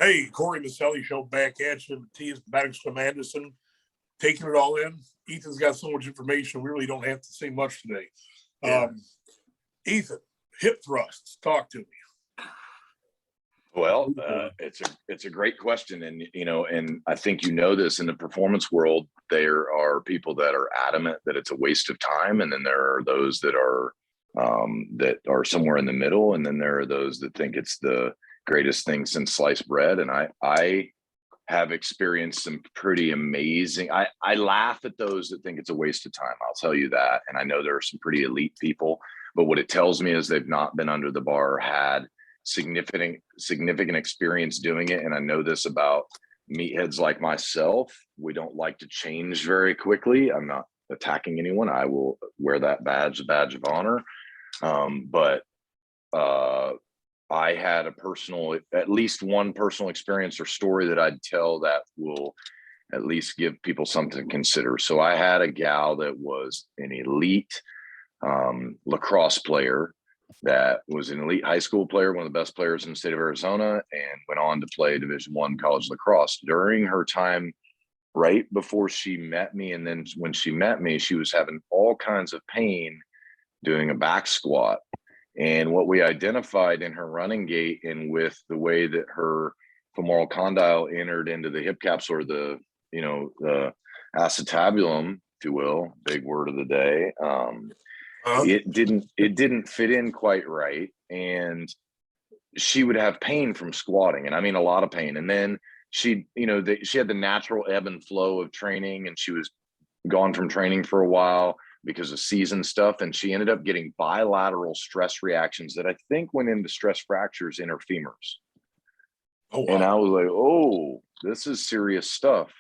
Hey, Corey Miceli show back at you. T.S. Maddox Anderson, taking it all in. Ethan's got so much information, we really don't have to say much today. Yeah. Ethan, hip thrusts, talk to me. Well, it's a great question, and and I think this in the performance world, there are people that are adamant that it's a waste of time, and then there are those that are somewhere in the middle, and then there are those that think it's the greatest thing since sliced bread. And I have experienced some pretty amazing. I laugh at those that think it's a waste of time. I'll tell you that, and I know there are some pretty elite people, but what it tells me is they've not been under the bar, had significant experience doing it. And I know this about meatheads like myself. We don't like to change very quickly. I'm not attacking anyone. I will wear that badge, a badge of honor. But I had at least one personal experience or story that I'd tell that will at least give people something to consider. So I had a gal that was an elite lacrosse player, that was an elite high school player, one of the best players in the state of Arizona, and went on to play Division I college lacrosse. During her time right before she met me, and then when she met me, she was having all kinds of pain doing a back squat. And what we identified in her running gait and with the way that her femoral condyle entered into the hip capsule, or the acetabulum, if you will, big word of the day, it didn't fit in quite right, and she would have pain from squatting, and I mean a lot of pain. And then she had the natural ebb and flow of training, and she was gone from training for a while because of season stuff, and she ended up getting bilateral stress reactions that I think went into stress fractures in her femurs. Oh, wow. And I was like, oh, this is serious stuff.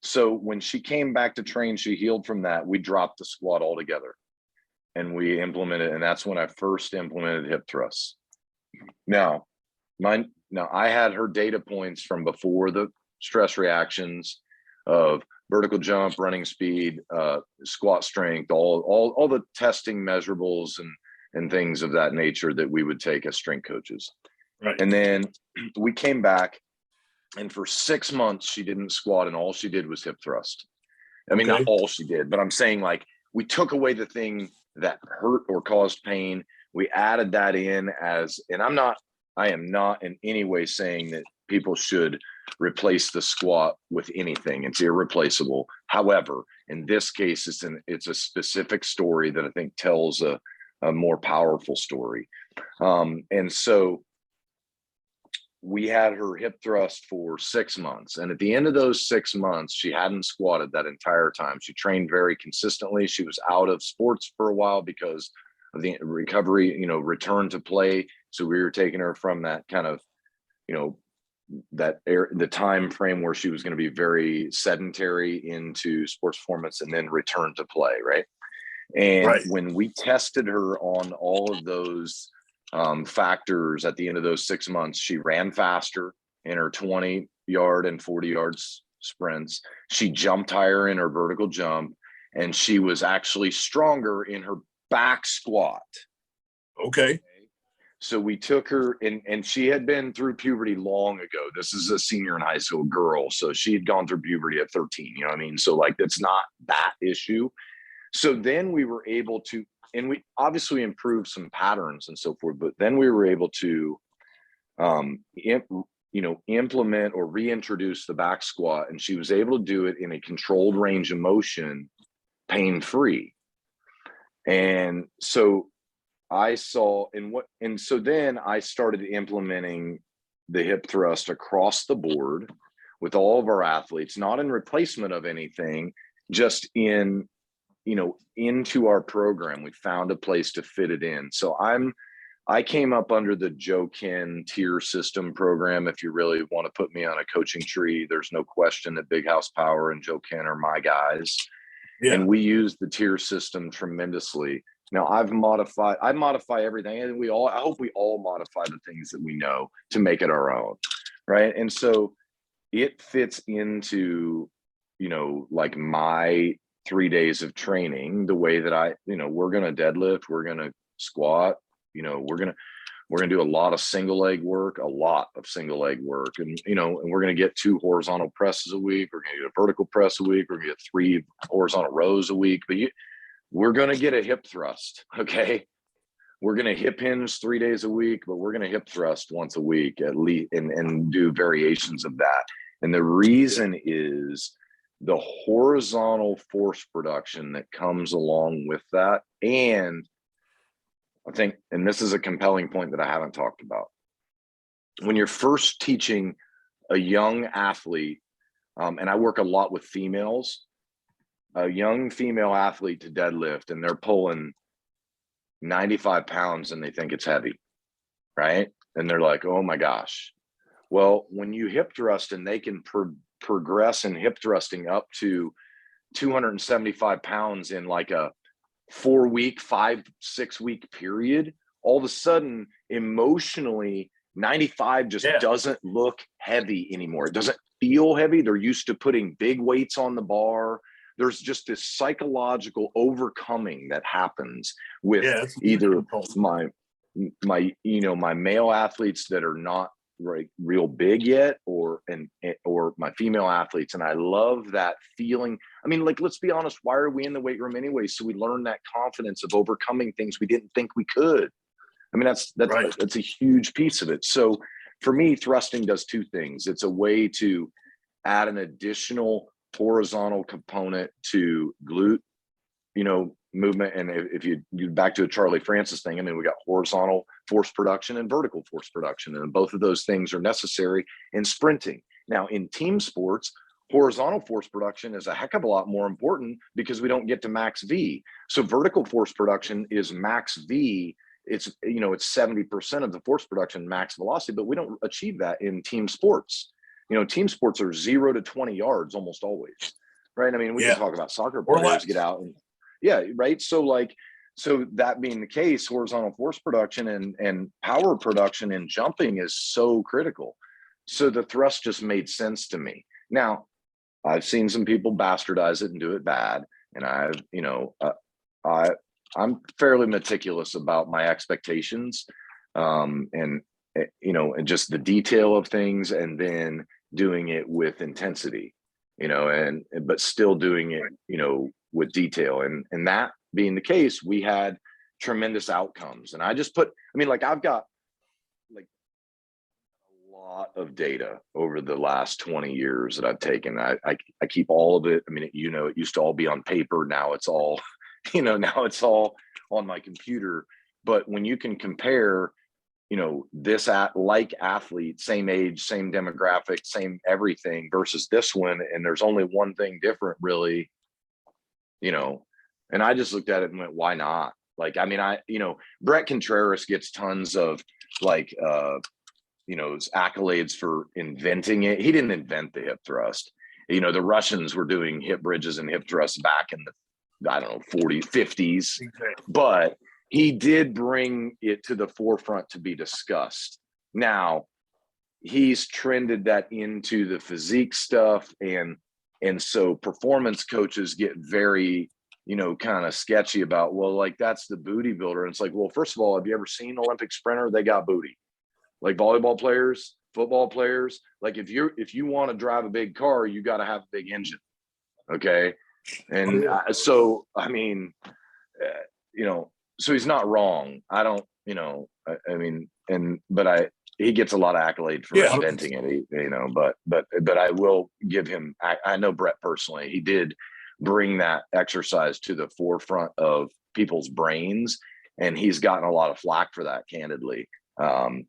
So when she came back to train, she healed from that. We dropped the squat altogether, and we implemented, and that's when I first implemented hip thrusts. Now I had her data points from before the stress reactions of vertical jump, running speed, squat strength, all the testing measurables and things of that nature that we would take as strength coaches. Right. And then we came back, and for 6 months she didn't squat, and all she did was hip thrust. I mean, not all she did, but I'm saying, like, we took away the thing that hurt or caused pain. We added that in I am not in any way saying that people should replace the squat with anything. It's irreplaceable. However, in this case, it's a specific story that I think tells a more powerful story. And so we had her hip thrust for 6 months. And at the end of those 6 months, she hadn't squatted that entire time. She trained very consistently. She was out of sports for a while because of the recovery, return to play. So we were taking her from that kind of, the time frame where she was going to be very sedentary into sports performance and then return to play. Right. And when we tested her on all of those factors at the end of those 6 months, she ran faster in her 20-yard and 40-yard sprints. She jumped higher in her vertical jump, and she was actually stronger in her back squat. Okay. So we took her, and she had been through puberty long ago. This is a senior in high school girl. So she had gone through puberty at 13, you know what I mean? So, like, that's not that issue. So then we were able to, and we obviously improved some patterns and so forth, but then we were able to, implement or reintroduce the back squat, and she was able to do it in a controlled range of motion, pain-free. And so I saw, and so then I started implementing the hip thrust across the board with all of our athletes, not in replacement of anything, just into our program. We found a place to fit it in. So I came up under the Joe Ken tier system program. If you really want to put me on a coaching tree, there's no question that Big House Power and Joe Ken are my guys. Yeah. And we use the tier system tremendously. Now I modify everything, and I hope we all modify the things that we know to make it our own. Right. And so it fits into, like my 3 days of training, the way that we're going to deadlift, we're going to squat, we're We're going to do a lot of single leg work, and, and we're going to get 2 horizontal presses a week. We're going to get a vertical press a week. We're going to get 3 horizontal rows a week, but we're going to get a hip thrust. Okay. We're going to hip hinge 3 days a week, but we're going to hip thrust once a week at least, and do variations of that. And the reason is the horizontal force production that comes along with that. And I think, and this is a compelling point that I haven't talked about. When you're first teaching a young athlete, and I work a lot with females, a young female athlete to deadlift, and they're pulling 95 pounds and they think it's heavy, right? And they're like, oh my gosh. Well, when you hip thrust and they can progress in hip thrusting up to 275 pounds in like a 4-week, 5-6 week period, all of a sudden emotionally 95 just doesn't look heavy anymore. It doesn't feel heavy. They're used to putting big weights on the bar. There's just this psychological overcoming that happens with either my male athletes that are not real big yet, or my female athletes. And I love that feeling. I mean, like, let's be honest, why are we in the weight room anyway? So we learn that confidence of overcoming things we didn't think we could. I mean, that's a huge piece of it. So for me, thrusting does 2 things. It's a way to add an additional horizontal component to glute, movement. And if you back to a Charlie Francis thing, I mean, we got horizontal force production and vertical force production, and both of those things are necessary in sprinting. Now, in team sports, horizontal force production is a heck of a lot more important because we don't get to max V. So vertical force production is max V. It's 70% of the force production max velocity, but we don't achieve that in team sports. Team sports are 0 to 20 yards almost always, right? I mean, we can talk about soccer players get out and right. So that being the case, horizontal force production and power production in jumping is so critical. So the thrust just made sense to me. Now, I've seen some people bastardize it and do it bad, and I'm fairly meticulous about my expectations, and just the detail of things, and then doing it with intensity, but still doing it, with detail. And that being the case, we had tremendous outcomes. And I've got like a lot of data over the last 20 years that I've taken. I keep all of it. I mean, it used to all be on paper. Now it's all, now it's all on my computer. But when you can compare, this athlete, same age, same demographic, same everything versus this one, and there's only one thing different really, and I just looked at it and went, why not? Like, I mean, Brett Contreras gets tons of accolades for inventing it. He didn't invent the hip thrust. The Russians were doing hip bridges and hip thrusts back in the, 40s, 50s, but he did bring it to the forefront to be discussed. Now, he's trended that into the physique stuff, and so performance coaches get very, kind of sketchy about, well, like, that's the booty builder. And it's like, well, first of all, have you ever seen an Olympic sprinter? They got booty. Like volleyball players, football players. Like, if you want to drive a big car, you got to have a big engine. Okay. And so, I mean, so he's not wrong. I don't, he gets a lot of accolade for inventing it, but I will give him, I know Brett personally, he did bring that exercise to the forefront of people's brains, and he's gotten a lot of flack for that, candidly. And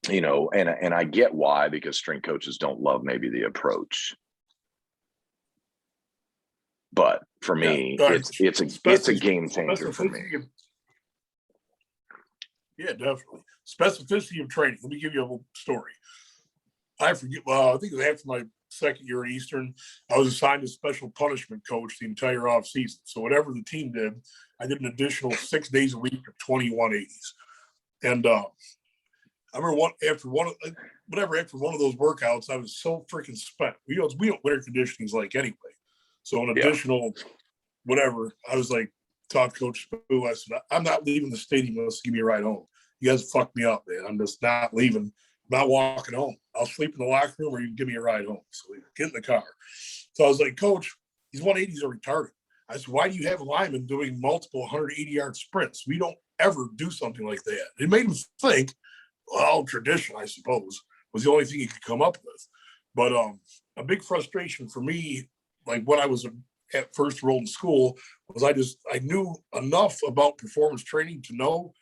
I get why, because strength coaches don't love maybe the approach. But for me, it's a game changer for me. Yeah, definitely. Specificity of training. Let me give you a little story. I forget. Well, I think it was after my second year at Eastern, I was assigned a special punishment coach the entire off season. So whatever the team did, I did an additional 6 days a week of 2180s. And I remember after one of those workouts, I was so freaking spent. We don't wear conditionings like anyway. So an additional whatever, I was like, talk to Coach Boo. I said, I'm not leaving the stadium unless you give me a ride home. you guys fucked me up, man. I'm just not leaving. I'm not walking home. I'll sleep in the locker room or you can give me a ride home. So we get in the car. So I was like, Coach, these 180s are retarded. I said, why do you have linemen doing multiple 180-yard sprints? We don't ever do something like that. It made him think, well, tradition, I suppose, was the only thing he could come up with. But a big frustration for me, like when I was at first enrolled in school, was I knew enough about performance training to know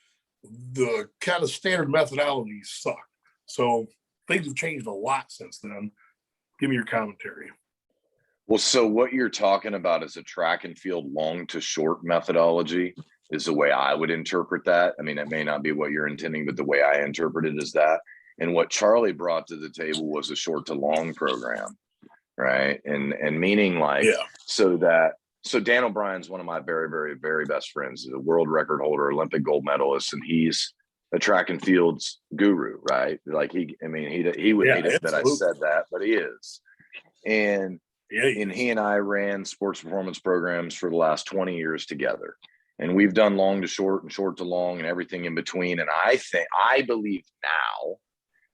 the kind of standard methodologies suck. So things have changed a lot since then. Give me your commentary. Well, so what you're talking about is a track and field long to short methodology is the way I would interpret that. I mean, it may not be what you're intending, but the way I interpret it is that. And what Charlie brought to the table was a short to long program, right? And meaning like, so Dan O'Brien's one of my very, very, very best friends. He's a world record holder, Olympic gold medalist, and he's a track and fields guru, right? Like he would hate it that I said that, but he is. And he and I ran sports performance programs for the last 20 years together. And we've done long to short and short to long and everything in between. And I believe now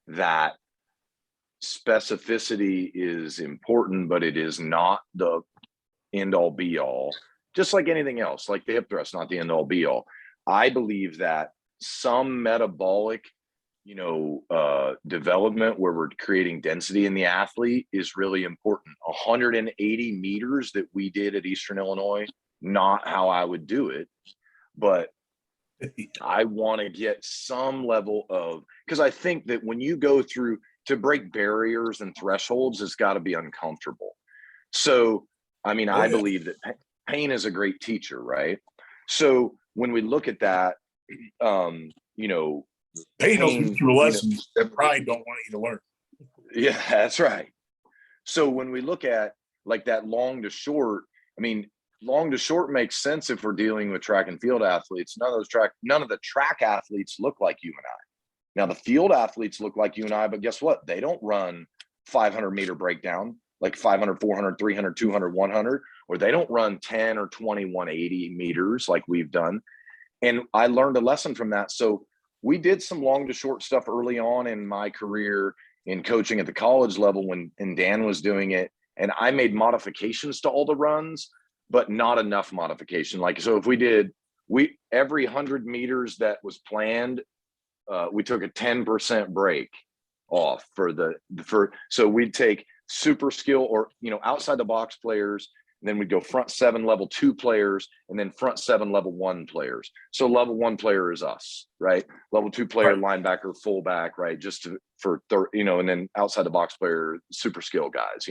that specificity is important, but it is not the end all be all, just like anything else, like the hip thrust, not the end all be all. I believe that some metabolic development where we're creating density in the athlete is really important. 180 meters that we did at Eastern Illinois, not how I would do it, but I want to get some level of, because I think that when you go through to break barriers and thresholds, it's got to be uncomfortable. So, I mean, I believe that pain is a great teacher, right? So when we look at that, pain will teach you lessons that pride don't want you to learn. Yeah, that's right. So when we look at like that long to short, I mean, long to short makes sense if we're dealing with track and field athletes. None of the track athletes look like you and I. Now the field athletes look like you and I, but guess what? They don't run 500 meter breakdown, like 500, 400, 300, 200, 100, or they don't run 10 or 20, 180 meters like we've done. And I learned a lesson from that. So we did some long to short stuff early on in my career in coaching at the college level and Dan was doing it. And I made modifications to all the runs, but not enough modification. Like, so if every 100 meters that was planned, we took a 10% break off so we'd take super skill or, outside the box players. And then we'd go front 7 level 2 players and then front 7 level 1 players. So level 1 player is us, right? Level 2 player, linebacker, fullback, right? And then outside the box player, super skill guys,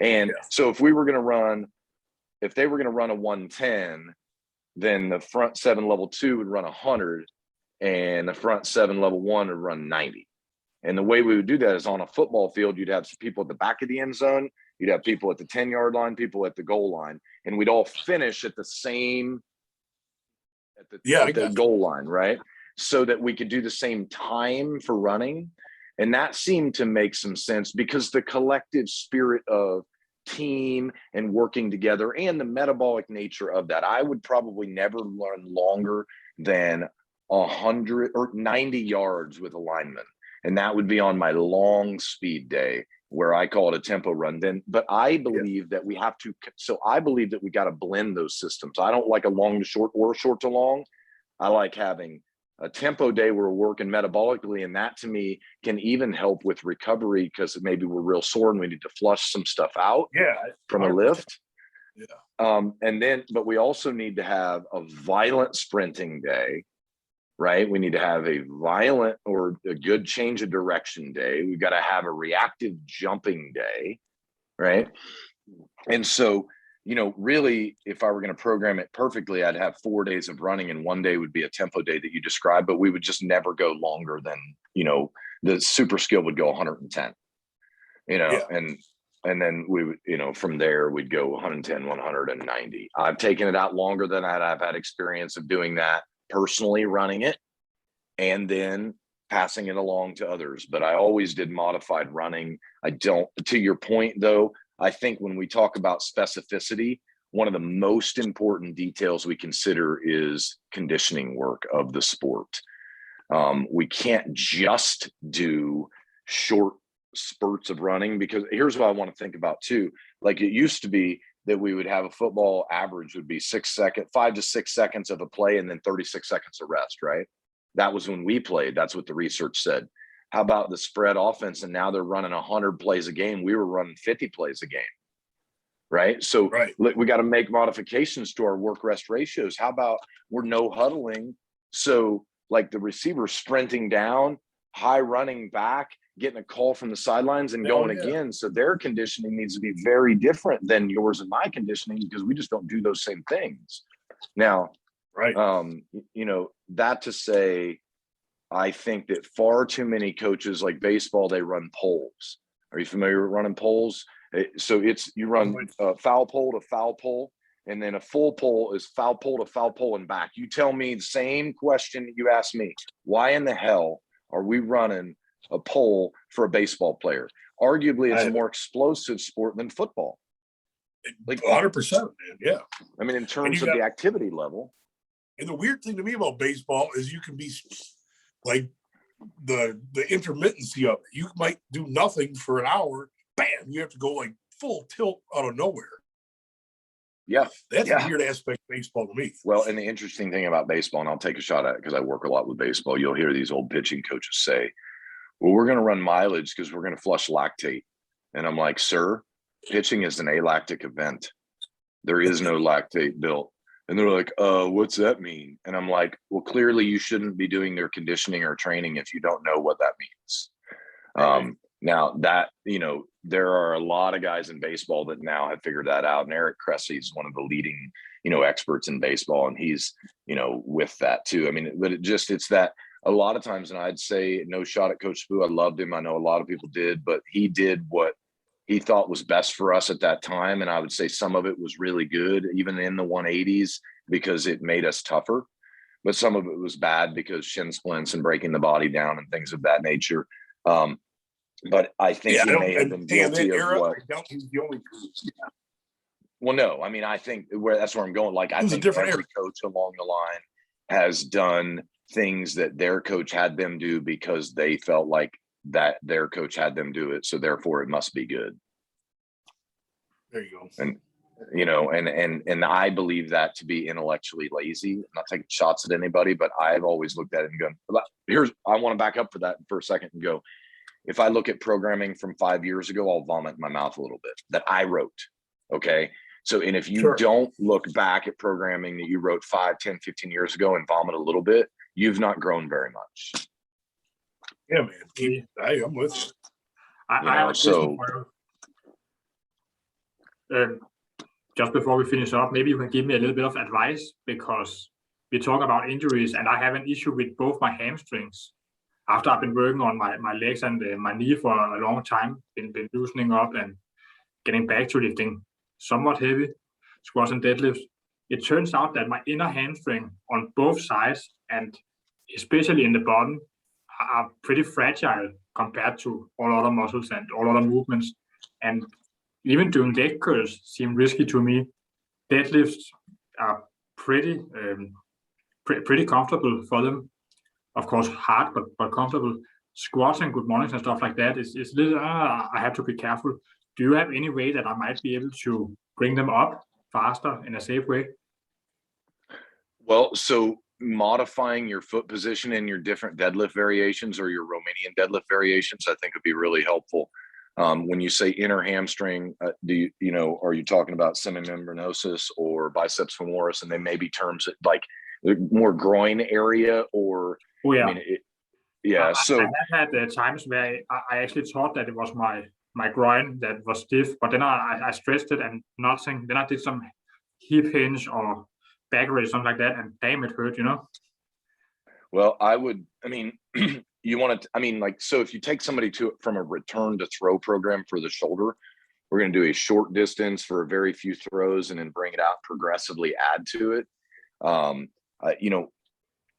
And so if they were going to run a 110, then the front 7 level 2 would run 100 and the front 7 level 1 would run 90. And the way we would do that is on a football field, you'd have some people at the back of the end zone. You'd have people at the 10-yard line, people at the goal line, and we'd all finish at the same goal line, right? So that we could do the same time for running. And that seemed to make some sense because the collective spirit of team and working together and the metabolic nature of that, I would probably never run longer than 100 or 90 yards with a lineman. And that would be on my long speed day where I call it a tempo run. But I believe that we got to blend those systems. I don't like a long to short or short to long. I like having a tempo day where we're working metabolically. And that to me can even help with recovery because maybe we're real sore and we need to flush some stuff out from a lift. But we also need to have a violent sprinting day. Right? We need to have a violent or a good change of direction day. We've got to have a reactive jumping day. Right. And so, really, if I were going to program it perfectly, I'd have 4 days of running and one day would be a tempo day that you described, but we would just never go longer than, the super skill would go 110, and then we would, from there we'd go 110, 190. I've taken it out longer than that. I've had experience of doing that personally, running it and then passing it along to others. But I always did modified running. To your point though, I think when we talk about specificity, one of the most important details we consider is conditioning work of the sport. We can't just do short spurts of running, because here's what I want to think about too. Like, it used to be that we would have a football average would be 5 to 6 seconds of a play and then 36 seconds of rest, right? That was when we played. That's what the research said. How about the spread offense? And now they're running 100 plays a game. We were running 50 plays a game, right? So we got to make modifications to our work rest ratios. How about we're no huddling? So like the receiver sprinting down, high running back, getting a call from the sidelines and going again. So their conditioning needs to be very different than yours and my conditioning, because we just don't do those same things. Now, you know, that to say, I think that far too many coaches, like baseball, they run poles. Are you familiar with running poles? So you run foul pole to foul pole, and then a full pole is foul pole to foul pole and back. You tell me the same question you asked me. Why in the hell are we running a pole for a baseball player? Arguably, it's a more explosive sport than football. Like 100%, man. Yeah. I mean, in terms of the activity level. And the weird thing to me about baseball is you can be like the intermittency of it. You might do nothing for an hour. Bam, you have to go like full tilt out of nowhere. Yeah. That's a weird aspect of baseball to me. Well, and the interesting thing about baseball, and I'll take a shot at it because I work a lot with baseball, you'll hear these old pitching coaches say, well, we're going to run mileage because we're going to flush lactate. And I'm like, sir, pitching is an alactic event. There is no lactate built. And they're like, what's that mean? And I'm like, well, clearly you shouldn't be doing their conditioning or training if you don't know what that means. Now that, you know, there are a lot of guys in baseball that now have figured that out. And Eric Cressy is one of the leading, you know, experts in baseball. And he's, you know, with that too. I mean, but it's that a lot of times, and I'd say no shot at Coach Spoo. I loved him. I know a lot of people did, but he did what he thought was best for us at that time. And I would say some of it was really good, even in the 180s, because it made us tougher. But some of it was bad because shin splints and breaking the body down and things of that nature. But I think he may have been guilty of what. Well, no, I mean, I think that's where I'm going. Like, I think every coach along the line has done things that their coach had them do because they felt like that their coach had them do it. So therefore it must be good. There you go. And, you know, and I believe that to be intellectually lazy. I'm not taking shots at anybody, but I've always looked at it and gone, I want to back up for that for a second and go, if I look at programming from 5 years ago, I'll vomit in my mouth a little bit that I wrote. Okay. So, and if you don't look back at programming that you wrote 5, 10, 15 years ago and vomit a little bit, you've not grown very much. Yeah, man. I'm with you. I have a question for you. Just before we finish up, maybe you can give me a little bit of advice, because we talk about injuries and I have an issue with both my hamstrings. After I've been working on my legs and my knee for a long time, been loosening up and getting back to lifting somewhat heavy squats and deadlifts, it turns out that my inner hamstring on both sides, and especially in the bottom, are pretty fragile compared to all other muscles and all other movements. And even doing leg curls seem risky to me. Deadlifts are pretty comfortable for them. Of course, hard, but comfortable. Squats and good mornings and stuff like that is a little, I have to be careful. Do you have any way that I might be able to bring them up faster in a safe way? Well, so modifying your foot position in your different deadlift variations or your Romanian deadlift variations, I think would be really helpful. When you say inner hamstring, are you talking about semimembranosus or biceps femoris? And they may be terms that like more groin area or. Oh, yeah. I mean, so I have had times where I actually thought that it was my groin that was stiff, but then I stretched it and nothing. Then I did some hip hinge or back raise, something like that, and damn, it hurt, you know? Well, you want to, so if you take somebody from a return to throw program for the shoulder, we're going to do a short distance for a very few throws and then bring it out, progressively add to it.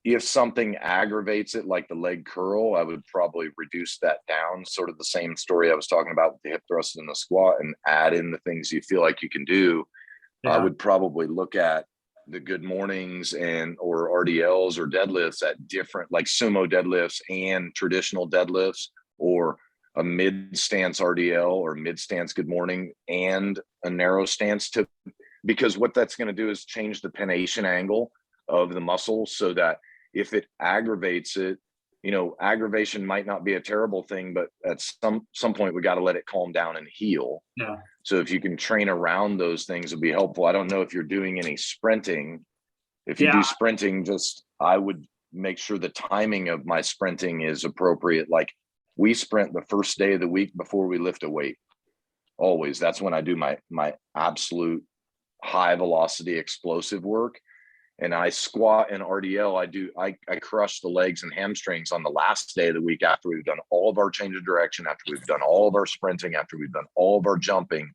If something aggravates it, like the leg curl, I would probably reduce that down, sort of the same story I was talking about with the hip thrust and the squat, and add in the things you feel like you can do. Yeah. I would probably look at the good mornings or RDLs or deadlifts at different, like sumo deadlifts and traditional deadlifts, or a mid stance RDL or mid stance good morning and a narrow stance, because what that's going to do is change the pennation angle of the muscle, so that if it aggravates it, aggravation might not be a terrible thing, but at some point we got to let it calm down and heal. Yeah. So if you can train around those things, it'd be helpful. I don't know if you're doing any sprinting. If you do sprinting, I would make sure the timing of my sprinting is appropriate. Like, we sprint the first day of the week before we lift a weight. Always. That's when I do my absolute high velocity explosive work. And I squat and RDL. I crush the legs and hamstrings on the last day of the week, after we've done all of our change of direction, after we've done all of our sprinting, after we've done all of our jumping,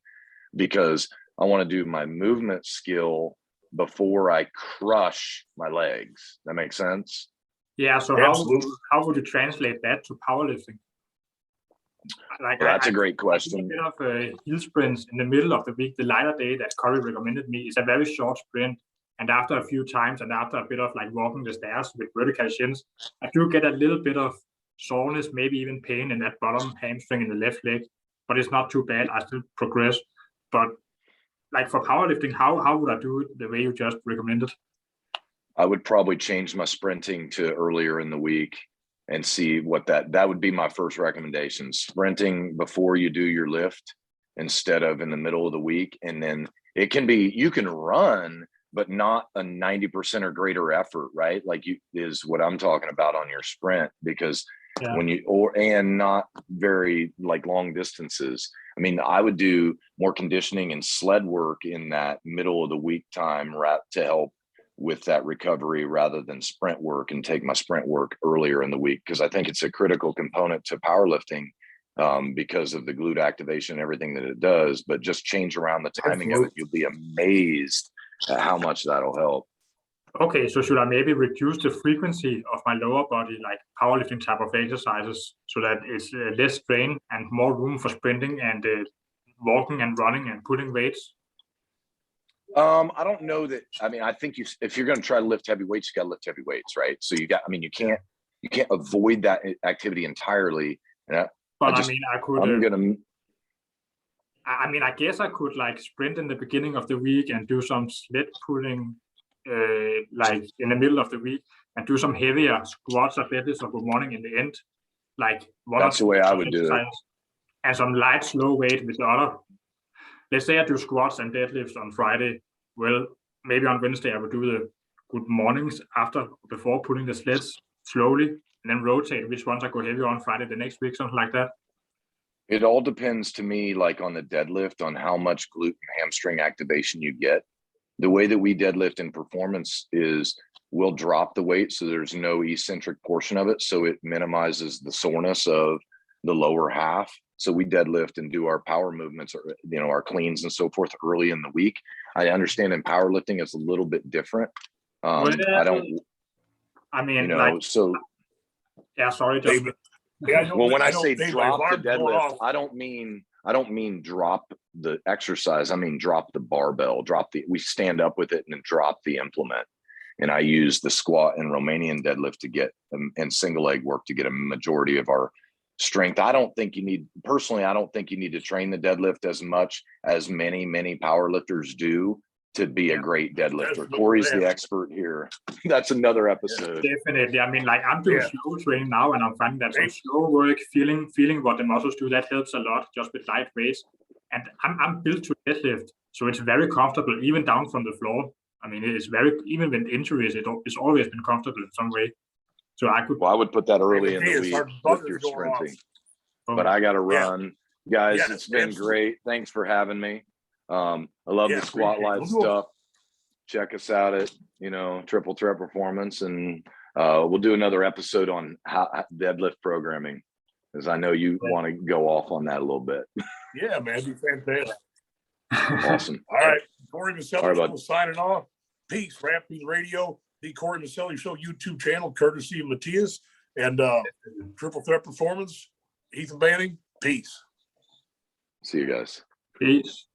because I want to do my movement skill before I crush my legs. That makes sense? Yeah. So how would you translate that to powerlifting? Well, that's a great question. A bit of hill sprints in the middle of the week, the lighter day that Corey recommended me, is a very short sprint. And after a few times, and after a bit of like walking the stairs with vertical shins, I do get a little bit of soreness, maybe even pain in that bottom hamstring in the left leg, but it's not too bad. I still progress. But like for powerlifting, how would I do it the way you just recommended? I would probably change my sprinting to earlier in the week and see what that would be my first recommendation. Sprinting before you do your lift instead of in the middle of the week. And then it can be, you can run, but not a 90% or greater effort, right? Like is what I'm talking about on your sprint, because and not very like long distances. I mean, I would do more conditioning and sled work in that middle of the week time to help with that recovery, rather than sprint work, and take my sprint work earlier in the week, because I think it's a critical component to powerlifting, because of the glute activation and everything that it does. But just change around the timing of it. You'll be amazed at how much that'll help. Okay, so should I maybe reduce the frequency of my lower body, like powerlifting type of exercises, so that it's less strain and more room for sprinting and walking and running and putting weights? I don't know that. I mean, I think if you're going to try to lift heavy weights, you got to lift heavy weights, right? So you can't avoid that activity entirely. But I guess I could like sprint in the beginning of the week and do some sled pulling, like in the middle of the week, and do some heavier squats or deadlifts or good morning in the end. Like that's the way I would do it. And some light, slow weight with the other. Let's say I do squats and deadlifts on Friday. Well, maybe on Wednesday I would do the good mornings before pulling the sleds slowly, and then rotate which ones I go heavier on Friday the next week, something like that. It all depends to me, like on the deadlift, on how much glute and hamstring activation you get. The way that we deadlift in performance is we'll drop the weight so there's no eccentric portion of it, so it minimizes the soreness of the lower half. So we deadlift and do our power movements, or our cleans and so forth early in the week. I understand in powerlifting it's a little bit different. Sorry, David. Well, when I say drop the deadlift, I don't mean drop the exercise. I mean drop the barbell, we stand up with it and then drop the implement. And I use the squat and Romanian deadlift to get and single leg work to get a majority of our strength. I don't think you need to train the deadlift as much as many power lifters do to be a great deadlifter. Corey's the expert here. That's another episode. Definitely. I mean, like I'm doing slow training now, and I'm finding that some slow work, feeling what the muscles do, that helps a lot just with light weights. And I'm built to deadlift, so it's very comfortable, even down from the floor. I mean, it is even with injuries, it's always been comfortable in some way. So I would put that early in the week with your sprinting. But I got to run. Guys, it's been great. Thanks for having me. I love the Squat Live stuff. Check us out at, Triple Threat Performance. And we'll do another episode on deadlift programming, because I know you want to go off on that a little bit. Yeah, man. It'd be fantastic. Awesome. All right. Corey Miceli signing off. Peace. Rapping Radio, the Corey Miceli Show YouTube channel, courtesy of Matthias and Triple Threat Performance. Ethan Banning. Peace. See you guys. Peace.